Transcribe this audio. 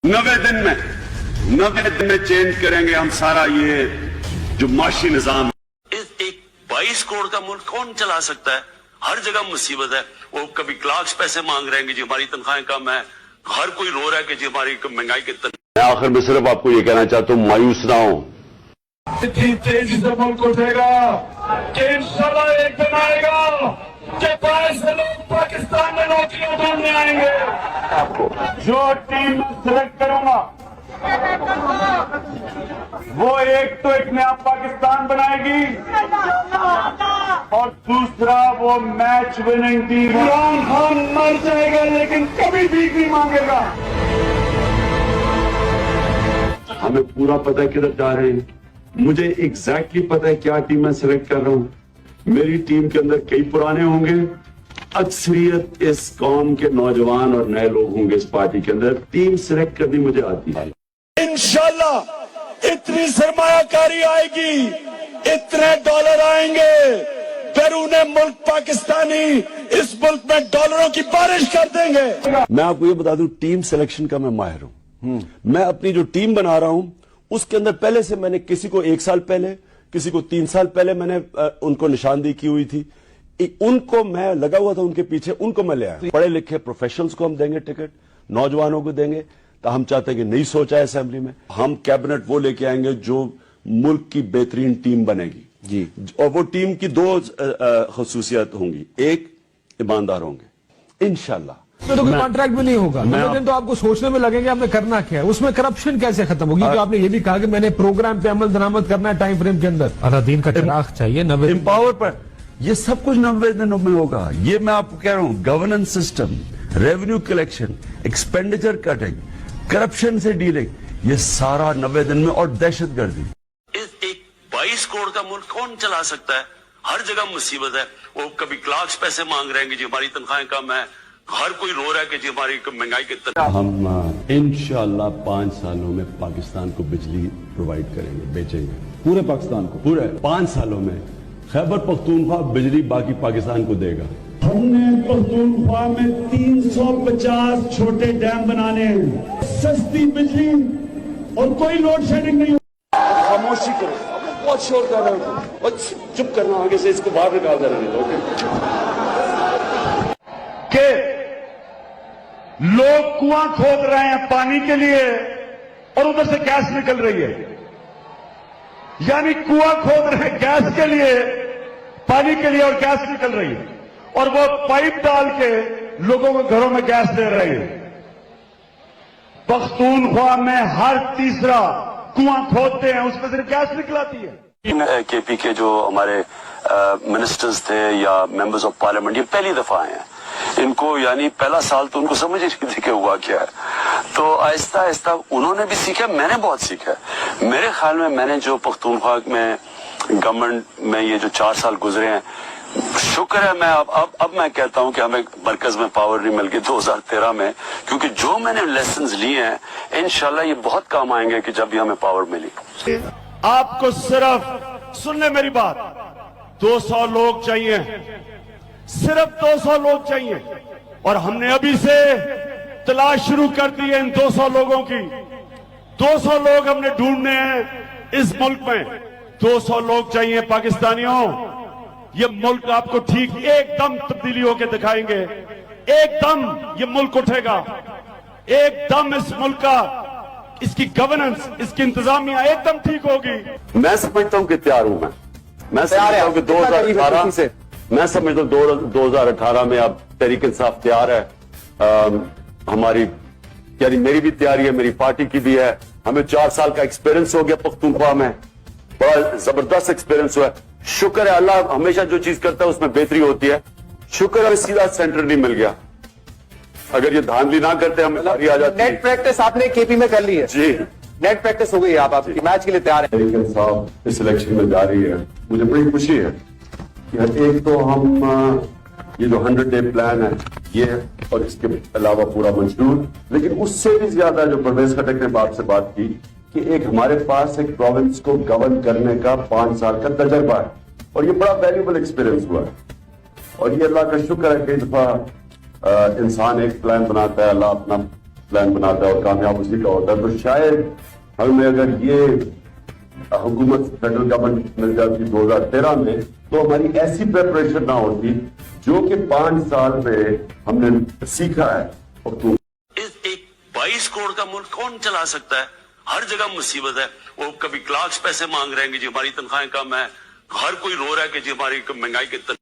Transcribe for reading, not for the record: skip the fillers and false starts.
90 दिन में चेंज करेंगे हम सारा ये जो माशी निजाम। एक 22 करोड़ का मुल्क कौन चला सकता है? हर जगह मुसीबत है। वो कभी क्लार्क्स पैसे मांग रहे हैं कि जी हमारी तनख्वाहें कम है, हर कोई रो रहा है कि जी हमारी महंगाई कितनी। मैं आखिर में सिर्फ आपको ये कहना चाहता हूँ, मायूस ना हो। तेजी से मुल्क उठेगा, इंशाल्लाह एक दिन आएगा कि बाहर से लोग पाकिस्तान में नौकरियां ढूंढने आएंगे। जो टीम सिलेक्ट करूंगा वो एक नया पाकिस्तान बनाएगी और दूसरा वो match winning team. Imran Khan मर जाएगा लेकिन कभी भीख नहीं मांगेगा। हमें पूरा पता है किधर जा रहे हैं, मुझे एग्जैक्टली पता है क्या टीम मैं सिलेक्ट कर रहा हूँ। मेरी टीम के अंदर कई पुराने होंगे, अक्सरियत इस कौम के नौजवान और नए लोग होंगे इस पार्टी के अंदर। टीम सिलेक्ट करनी मुझे आती है। इंशाल्लाह इतनी सरमायाकारी आएगी, इतने डॉलर आएंगे, बैरूने मुल्क पाकिस्तानी इस मुल्क में डॉलरों की बारिश कर देंगे। मैं आपको ये बता दूं, टीम सिलेक्शन का मैं माहिर हूं। मैं अपनी जो टीम बना रहा हूं उसके अंदर पहले से मैंने किसी को 1 साल पहले, किसी को 3 साल पहले मैंने उनको निशानदेही की हुई थी। उनको मैं लगा हुआ था उनके पीछे, उनको मैं ले आया। पढ़े लिखे प्रोफेशनल्स को हम देंगे टिकट, नौजवानों को देंगे। तो हम चाहते हैं कि नई सोच आए असेंबली में। हम कैबिनेट वो लेके आएंगे जो मुल्क की बेहतरीन टीम बनेगी जी। और वो टीम की 2 खसूसियत होंगी, एक ईमानदार होंगे इंशाल्लाह। तो कोई कॉन्ट्रैक्ट भी नहीं होगा। 90 दिन तो आपको सोचने में लगेंगे आपने करना क्या है, उसमें करप्शन कैसे खत्म होगी। क्योंकि आपने ये भी कहा कि मैंने प्रोग्राम पे अमल दरामद करना है टाइम फ्रेम के अंदर। अलादीन का चिराग चाहिए 90 एम्पावर पर। ये सब कुछ 90 दिनों में होगा। ये मैं आपको कह रहा हूँ, governance system, revenue collection, expenditure cutting, corruption से डीलिंग, ये सारा 90 दिन में। और दहशतगर्दी। एक 22 करोड़ का मुल्क कौन चला सकता है? हर जगह मुसीबत है। वो कभी क्लार्क्स पैसे मांग रहे हैं कि जी हमारी तनख्वाहें कम है, हर कोई रो रहा है कि जी हमारी महंगाई कितनी। हम इंशाल्लाह 5 सालों में पाकिस्तान को बिजली प्रोवाइड करेंगे, बेचेंगे पूरे पाकिस्तान को। पूरे 5 सालों में खैबर पख्तूनख्वा बिजली बाकी पाकिस्तान को देगा। हमने पख्तूनख्वा में 350 छोटे डैम बनाने हैं, सस्ती बिजली और कोई लोड शेडिंग नहीं। खामोशी करो, बहुत शोर कर रहे हो, और चुप करना, आगे से इसको बाहर निकाल देना। कि लोग कुआं खोद रहे हैं पानी के लिए और उधर से गैस निकल रही है, यानी कुआं खोद रहे हैं गैस के लिए, पानी के लिए, और गैस निकल रही है, और वो पाइप डाल के लोगों को घरों में गैस दे रही है। पख्तूनख्वा में हर तीसरा कुआं खोदते हैं, उसमें से गैस निकलाती है। केपी के जो हमारे मिनिस्टर्स थे या मेंबर्स ऑफ पार्लियामेंट, ये पहली दफा आए हैं। इनको यानी पहला साल तो उनको समझ ही नहीं थी कि हुआ क्या है। तो आहिस्ता आहिस्ता उन्होंने भी सीखा, मैंने बहुत सीखा। मेरे ख्याल में मैंने जो पख्तूनख्वा में गवर्नमेंट में ये जो 4 साल गुजरे हैं, शुक्र है। मैं अब मैं कहता हूं कि हमें मरकज में पावर नहीं मिल गई 2013 में, क्योंकि जो मैंने लेसन्स लिए हैं इंशाल्लाह ये बहुत काम आएंगे कि जब भी हमें पावर मिली। आपको सिर्फ सुनने मेरी बात, 200 लोग चाहिए, सिर्फ 200 लोग चाहिए, और हमने अभी से तलाश शुरू कर दी है इन 200 लोगों की। 200 लोग हमने ढूंढने हैं इस मुल्क में। 200 लोग चाहिए पाकिस्तानियों। ये मुल्क आपको ठीक एकदम तब्दीली होकर दिखाएंगे। एकदम ये मुल्क उठेगा, एकदम इस मुल्क का, इसकी गवर्नेंस, इसकी इंतजामिया एकदम ठीक होगी। मैं समझता हूं कि तैयार हूं। मैं समझता हूं कि 2018 मैं समझता हूं 2018 में अब तहरीक इंसाफ तैयार है। हमारी यानी मेरी भी तैयारी है, मेरी पार्टी की भी है। हमें 4 साल का एक्सपीरियंस हो गया पख्तूनख्वा में, बड़ा जबरदस्त एक्सपीरियंस हुआ है। शुक्र है, अल्लाह हमेशा जो चीज करता है उसमें बेहतरी होती है। शुक्र है सीधा सेंटर नहीं मिल गया। अगर ये धांधली ना करते हमें आ जाती। नेट प्रैक्टिस आपने केपी में कर ली है जी, नेट प्रैक्टिस हो गई है, आप आपकी मैच के लिए तैयार है। तहरीक इंसाफ इस इलेक्शन में जा रही है, मुझे बड़ी खुशी है कि एक तो हम ये जो 100 डे प्लान है ये, और इसके अलावा पूरा मंजूर, लेकिन उससे भी ज्यादा जो परवेज खटक ने बाप से बात की कि एक हमारे पास एक प्रोविंस को गवर्न करने का 5 साल का तजर्बा है, और ये बड़ा वैल्यूबल एक्सपीरियंस हुआ है। और ये अल्लाह का शुक्र है, कई दफा इंसान एक प्लान बनाता है, अल्लाह अपना प्लान बनाता है और कामयाब उसी का होता है। तो शायद हमें अगर ये हुकूमत फेडरल गवर्नमेंट मिल जाती 2013 में, तो हमारी ऐसी प्रिपरेशन ना होती जो कि 5 साल में हमने सीखा है। और एक 22 करोड़ का मुल्क कौन चला सकता है? हर जगह मुसीबत है। वो कभी क्लार्क्स पैसे मांग रहे हैं कि जी हमारी तनख्वाहें कम है, हर कोई रो रहा है कि जी हमारी महंगाई के